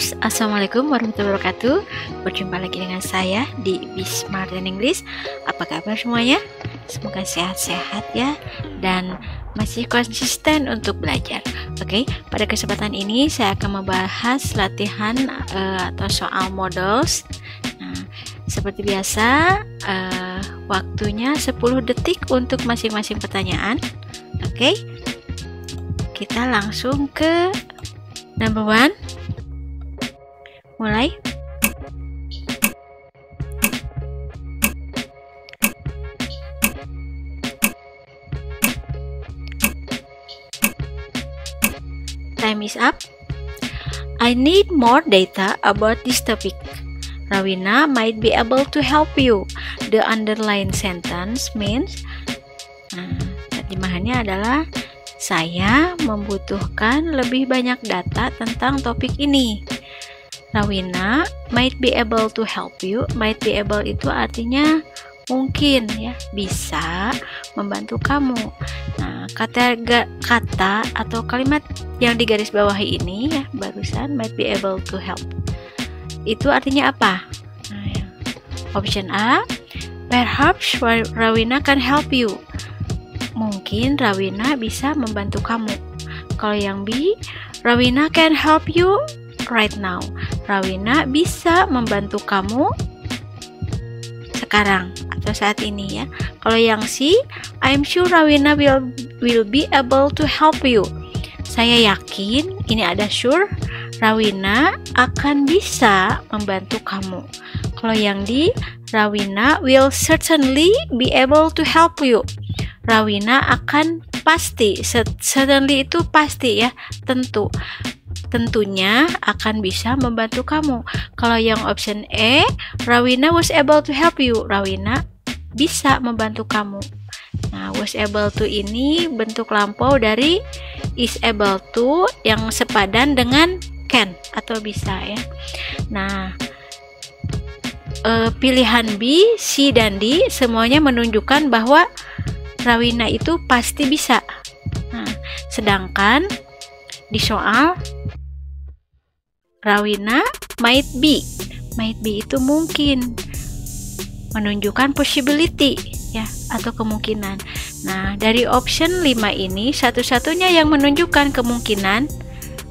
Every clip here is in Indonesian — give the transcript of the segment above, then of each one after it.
Learners, Assalamualaikum warahmatullahi wabarakatuh. Berjumpa lagi dengan saya di Be Smart in English. Apa kabar semuanya? Semoga sehat-sehat ya, dan masih konsisten untuk belajar. Oke, pada kesempatan ini saya akan membahas latihan atau soal models. Nah, seperti biasa, waktunya 10 detik untuk masing-masing pertanyaan. Oke, kita langsung ke number 1. Mulai. Time is up. I need more data about this topic. Rawina might be able to help you. The underlined sentence means, terjemahannya adalah saya membutuhkan lebih banyak data tentang topik ini. Rawina might be able to help you. Might be able itu artinya mungkin ya, bisa membantu kamu. Nah, kata atau kalimat yang digarisbawahi ini ya barusan, might be able to help, itu artinya apa? Nah, ya. Option A, perhaps Rawina can help you. Mungkin Rawina bisa membantu kamu. Kalau yang B, Rawina can help you right now. Rawina bisa membantu kamu sekarang atau saat ini ya. Kalau yang C, I'm sure Rawina will be able to help you. Saya yakin, ini ada sure, Rawina akan bisa membantu kamu. Kalau yang D, Rawina will certainly be able to help you. Rawina akan pasti, certainly itu pasti ya, tentunya akan bisa membantu kamu. Kalau yang option E, Rawina was able to help you. Rawina bisa membantu kamu. Nah, was able to ini bentuk lampau dari is able to yang sepadan dengan can atau bisa ya. Nah, pilihan B, C, dan D semuanya menunjukkan bahwa Rawina itu pasti bisa. Nah, sedangkan di soal Rawina might be itu mungkin, menunjukkan possibility ya, atau kemungkinan. Nah, dari option 5 ini satu-satunya yang menunjukkan kemungkinan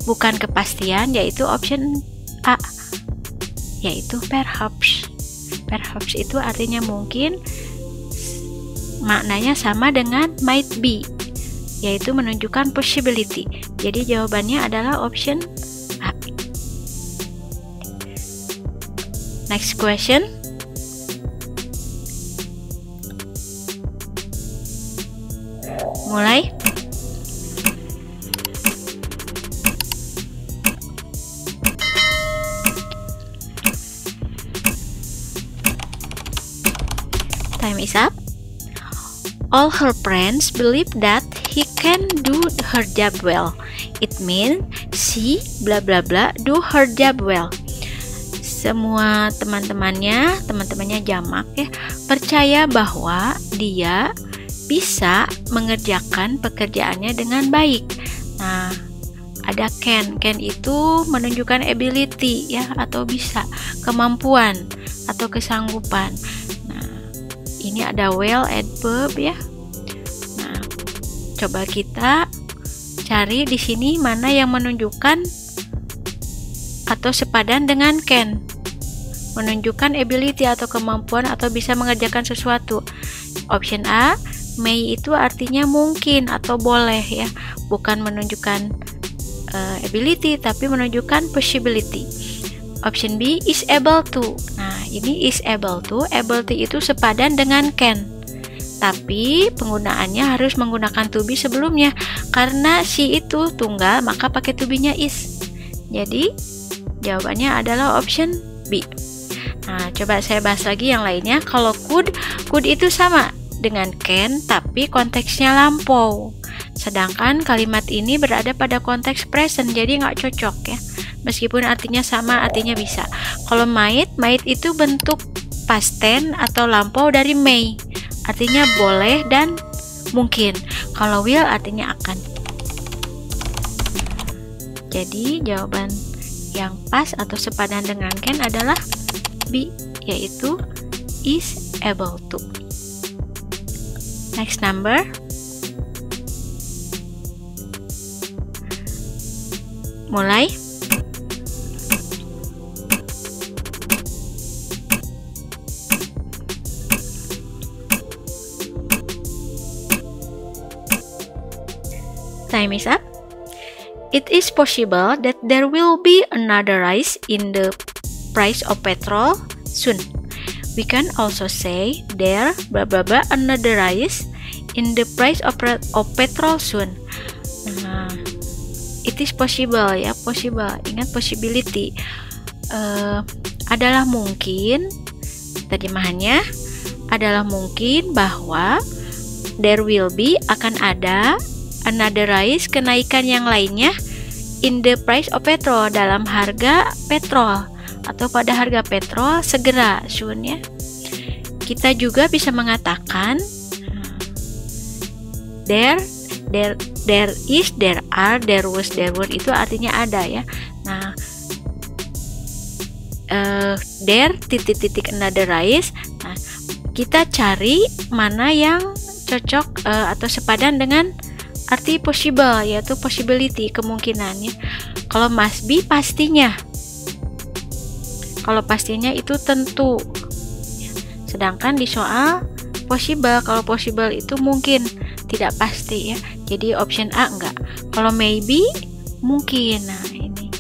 bukan kepastian, yaitu option A, yaitu perhaps. Perhaps itu artinya mungkin, maknanya sama dengan might be, yaitu menunjukkan possibility. Jadi jawabannya adalah option A. Next question. Mulai. Time is up. All her friends believe that he can do her job well. It means she bla bla bla do her job well. Semua teman-temannya jamak ya, percaya bahwa dia bisa mengerjakan pekerjaannya dengan baik. Nah, ada can itu menunjukkan ability ya, atau bisa, kemampuan atau kesanggupan. Nah, ini ada well adverb ya. Nah, coba kita cari di sini mana yang menunjukkan atau sepadan dengan can, menunjukkan ability atau kemampuan atau bisa mengerjakan sesuatu. Option A, may itu artinya mungkin atau boleh ya, bukan menunjukkan ability tapi menunjukkan possibility. Option B, is able to. Nah, ini is able to itu sepadan dengan can, tapi penggunaannya harus menggunakan to be sebelumnya, karena si itu tunggal maka pakai to be-nya is. Jadi jawabannya adalah option B. Nah, coba saya bahas lagi yang lainnya. Kalau could itu sama dengan can tapi konteksnya lampau. Sedangkan kalimat ini berada pada konteks present, jadi nggak cocok ya. Meskipun artinya sama, artinya bisa. Kalau might itu bentuk past tense atau lampau dari may, artinya boleh dan mungkin. Kalau will artinya akan. Jadi jawaban yang pas atau sepadan dengan can adalah B, yaitu is able to. Next number. Mulai. Time is up. It is possible that there will be another rise in the price of petrol soon. We can also say there blah blah blah another rise in the price of petrol soon. It is possible ya, possible. Ingat possibility. Adalah mungkin, terjemahannya adalah mungkin bahwa there will be akan ada another rise kenaikan yang lainnya in the price of petrol dalam harga petrol atau pada harga petrol segera soon ya. Kita juga bisa mengatakan there is, there are, there was, there were itu artinya ada ya. Nah, there titik-titik another rise. Nah, kita cari mana yang cocok atau sepadan dengan arti possible, yaitu possibility, kemungkinannya. Kalau must be pastinya. Kalau pastinya itu tentu. Sedangkan di soal possible, kalau possible itu mungkin, tidak pasti ya. Jadi option A enggak. Kalau maybe mungkin. Nah, ini.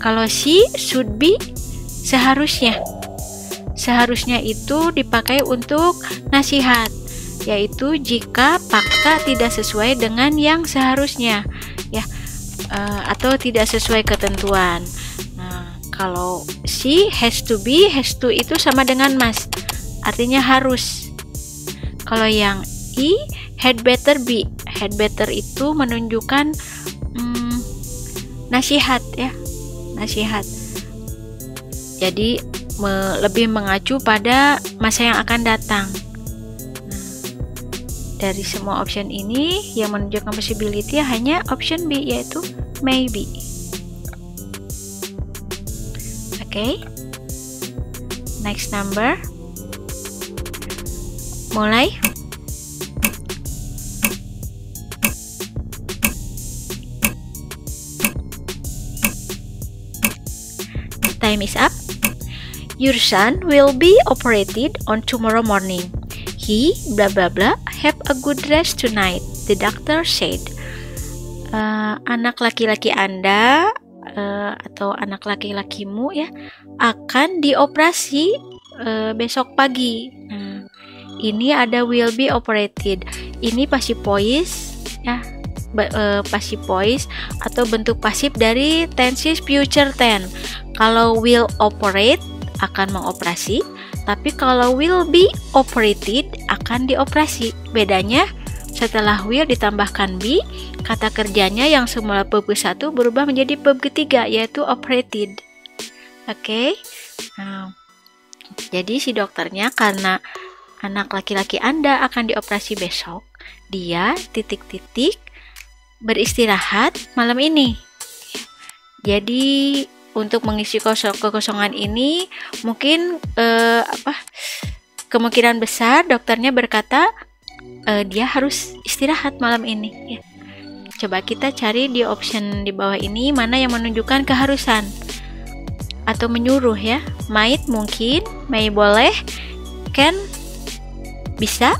Kalau C should be seharusnya. Seharusnya itu dipakai untuk nasihat, yaitu jika fakta tidak sesuai dengan yang seharusnya ya, atau tidak sesuai ketentuan. Nah, kalau C has to be, has to itu sama dengan must, artinya harus. Kalau yang E had better be, had better itu menunjukkan nasihat ya, nasihat. Jadi lebih mengacu pada masa yang akan datang. Dari semua option ini yang menunjukkan possibility hanya option B, yaitu maybe. Oke. Next number. Mulai. Time is up. Your son will be operated on tomorrow morning. He blah blah blah have a good rest tonight, the doctor said. Anak laki-laki Anda atau anak laki-lakimu ya akan dioperasi besok pagi. Nah, ini ada will be operated. Ini passive voice ya, passive voice atau bentuk pasif dari tenses future tense. Kalau will operate akan mengoperasi, tapi kalau will be operated akan dioperasi. Bedanya setelah will ditambahkan be, kata kerjanya yang semula verb ke-1 berubah menjadi verb ke-3, yaitu operated. Oke. Nah, jadi si dokternya karena anak laki-laki Anda akan dioperasi besok, dia titik-titik beristirahat malam ini. Jadi untuk mengisi kekosongan ini mungkin kemungkinan besar dokternya berkata dia harus istirahat malam ini ya. Coba kita cari di option di bawah ini mana yang menunjukkan keharusan atau menyuruh ya. Might mungkin, may boleh, can bisa,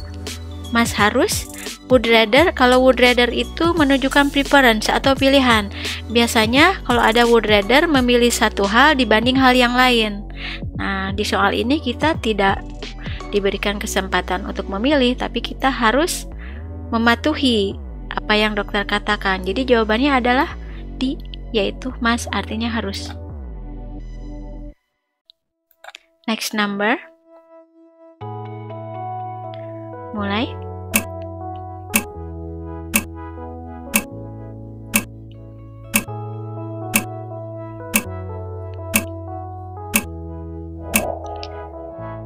must harus, would rather. Kalau would rather itu menunjukkan preference atau pilihan. Biasanya kalau ada would rather memilih satu hal dibanding hal yang lain. Nah, di soal ini kita tidak diberikan kesempatan untuk memilih, tapi kita harus mematuhi apa yang dokter katakan. Jadi jawabannya adalah D, yaitu must, artinya harus. Next number. Mulai.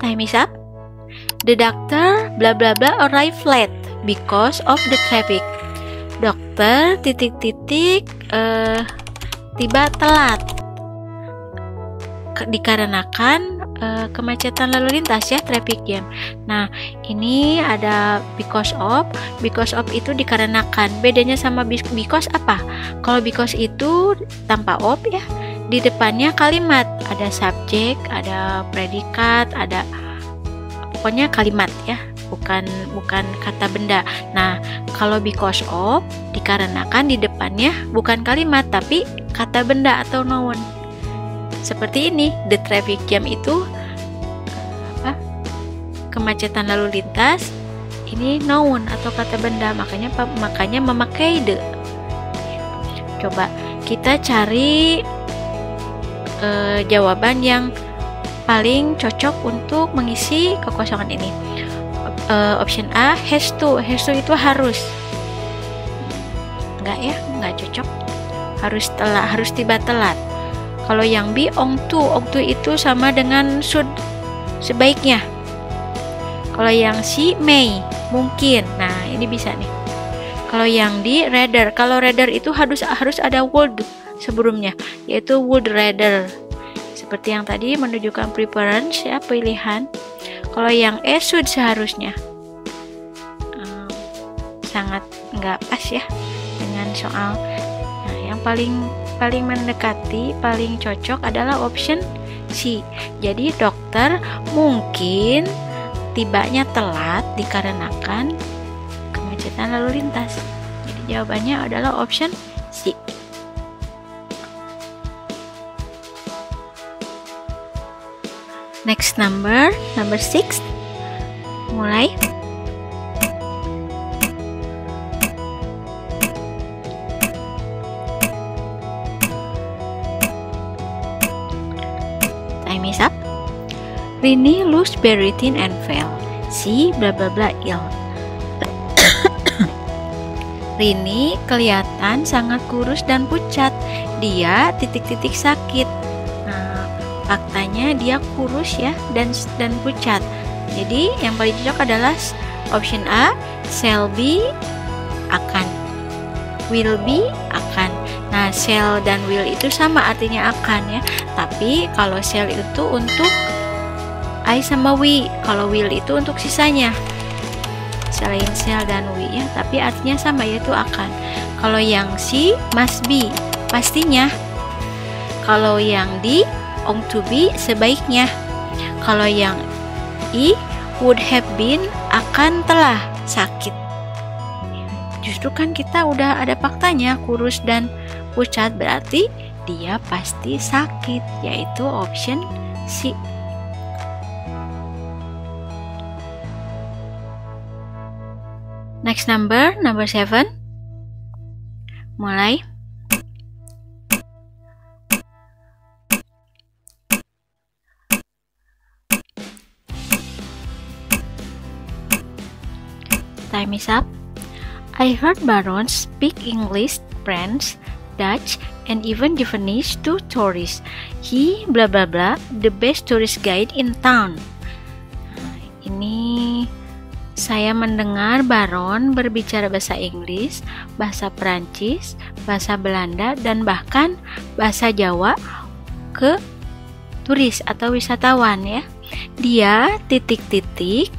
Time is up. The doctor blah blah blah arrived late because of the traffic. Dokter titik-titik tiba telat dikarenakan kemacetan lalu lintas ya, traffic jam. Nah, ini ada because of itu dikarenakan. Bedanya sama because apa? Kalau because itu tanpa of ya, di depannya kalimat, ada subjek, ada predikat, ada pokoknya kalimat ya, bukan kata benda. Nah, kalau because of dikarenakan di depannya bukan kalimat tapi kata benda atau noun. Seperti ini, the traffic jam itu kemacetan lalu lintas, ini noun atau kata benda, makanya memakai the. Coba kita cari jawaban yang paling cocok untuk mengisi kekosongan ini. Option A, has to itu harus. Enggak ya, enggak cocok. Harus tiba telat. Kalau yang B, ought to itu sama dengan should, sebaiknya. Kalau yang C, may, mungkin. Nah, ini bisa nih. Kalau yang D, rather. Kalau rather itu harus ada would sebelumnya, yaitu would rather. Seperti yang tadi menunjukkan preference ya, pilihan. Kalau yang E, should seharusnya. Sangat nggak pas ya dengan soal. Nah, yang paling mendekati, paling cocok adalah option C. Jadi dokter mungkin tibanya telat dikarenakan kemacetan lalu lintas. Jadi jawabannya adalah option C. Next number 6. Mulai. Time is up. Rini lose very thin and fell. She bla bla bla ill. Rini kelihatan sangat kurus dan pucat. Dia titik-titik sakit. Nah, faktanya dia kurus ya dan pucat. Jadi yang paling cocok adalah option A, shall be, akan. Will be, akan. Nah, shall dan will itu sama artinya akan ya. Tapi kalau shall itu untuk I sama we, kalau will itu untuk sisanya. Selain shall dan we ya, tapi artinya sama yaitu akan. Kalau yang C, must be, pastinya. Kalau yang D, ought to be, sebaiknya. Kalau yang E, would have been, akan telah sakit. Justru kan kita udah ada faktanya, kurus dan pucat, berarti dia pasti sakit, yaitu option C. Next number 7. Mulai. Time is up. I heard Baron speak English, French, Dutch, and even Japanese to tourists. He blah blah blah, the best tourist guide in town. Ini saya mendengar Baron berbicara bahasa Inggris, bahasa Perancis, bahasa Belanda, dan bahkan bahasa Jawa ke turis atau wisatawan ya. Dia titik-titik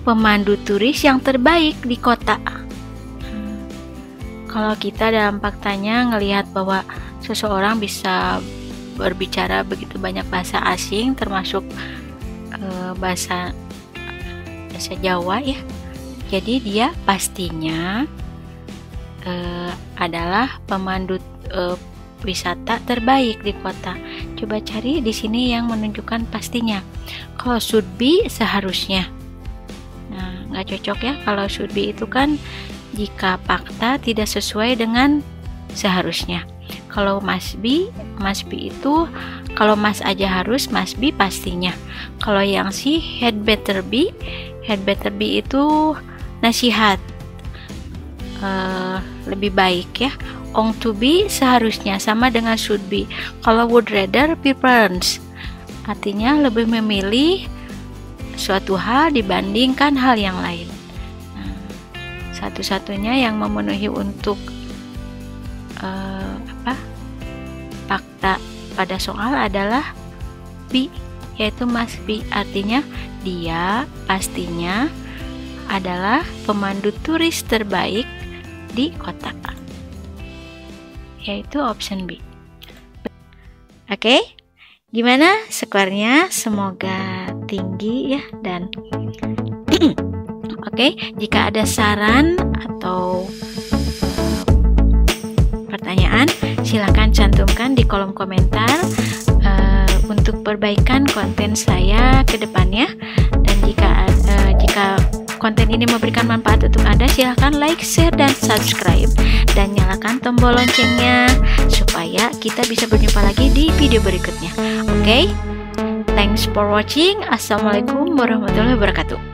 pemandu turis yang terbaik di kota. Kalau kita dalam faktanya ngelihat bahwa seseorang bisa berbicara begitu banyak bahasa asing, termasuk bahasa Jawa ya, jadi dia pastinya adalah pemandu wisata terbaik di kota. Coba cari di sini yang menunjukkan pastinya. Kalau should be, seharusnya. Nah, nggak cocok ya. Kalau should be itu kan jika fakta tidak sesuai dengan seharusnya. Kalau must be itu kalau must aja harus, must be pastinya. Kalau yang si had better be itu nasihat, lebih baik ya. Ought to be seharusnya, sama dengan should be. Kalau would rather, preference, artinya lebih memilih suatu hal dibandingkan hal yang lain. Nah, satu-satunya yang memenuhi untuk fakta pada soal adalah be, yaitu must be, artinya dia pastinya adalah pemandu turis terbaik di kota A, yaitu option B. Oke, gimana skornya? Semoga tinggi ya. Dan oke, jika ada saran atau pertanyaan, silahkan cantumkan di kolom komentar untuk perbaikan konten saya ke depannya. Dan jika konten ini memberikan manfaat untuk Anda, silahkan like, share, dan subscribe, dan nyalakan tombol loncengnya supaya kita bisa berjumpa lagi di video berikutnya. Oke, thanks for watching. Assalamualaikum warahmatullahi wabarakatuh.